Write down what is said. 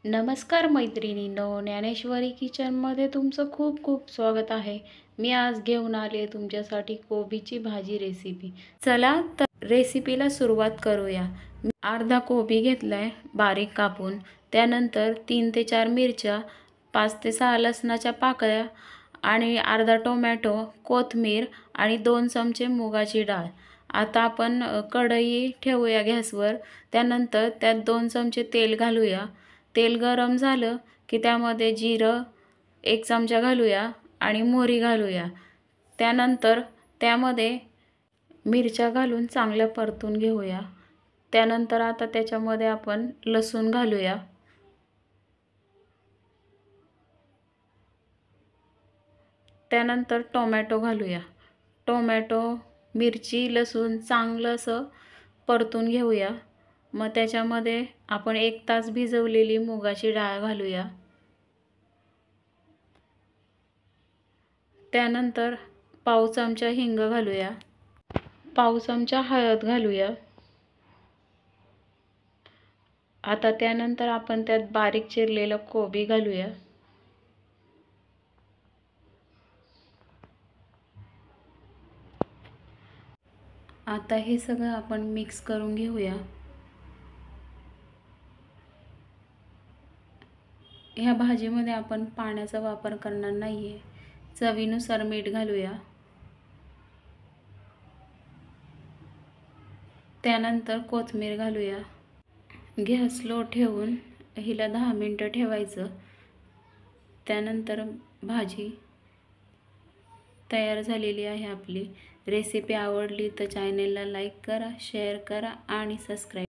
नमस्कार मैत्रिणींनो, ज्ञानेश्वरी किचनमध्ये तुमचं खूप खूप स्वागत आहे। मी आज घेऊन आले तुमच्यासाठी कोबीची भाजी रेसिपी। चला तर रेसिपीला सुरुवात करूया। मी अर्धा कोबी घेतलाय बारीक कापून, त्यानंतर 3 ते 4 मिरच्या, 5 ते 6 लसणाच्या पाकळ्या आणि अर्धा टोमॅटो, कोथिंबीर आणि 2 चमचे मुगाची डाळ। आता आपण कढई ठेवूया गॅसवर, त्यानंतर त्यात 2 चमचे तेल घालूया। तेल गरम झालं की त्यामध्ये जिरं 1 चमचा घालूया आणि मोहरी घालूया। त्यानंतर त्यामध्ये मिरच्या घालून चांगलं परतून घेऊया। त्यानंतर आता त्याच्यामध्ये आपण लसूण घालूया। त्यानंतर टोमॅटो घालूया। टोमॅटो, मिरची, लसूण चांगलं असं परतून घेऊया। मग त्याच्यामध्ये आपण 1 तास भिजवलेली मुगाची डाळ घालूया। त्यानंतर पाव चमचा हिंग घालूया। पाव चमचा हळद घालूया। आता त्यानंतर आपण त्यात बारीक चिरलेलं कोबी घालूया। आता हे सगळं आपण मिक्स करून घेऊया। ह्या भाजीमध्ये आपण पाण्याचा वापर करणार नाहीये। चवीनुसार मीठ घालूया। त्यानंतर कोथिंबीर घालूया। गॅस लो ठेवून हिला 10 मिनिटं ठेवायचं। त्यानंतर भाजी तयार झालेली आहे आपली। रेसिपी आवडली तर चॅनलला लाईक करा, शेअर करा आणि सबस्क्राईब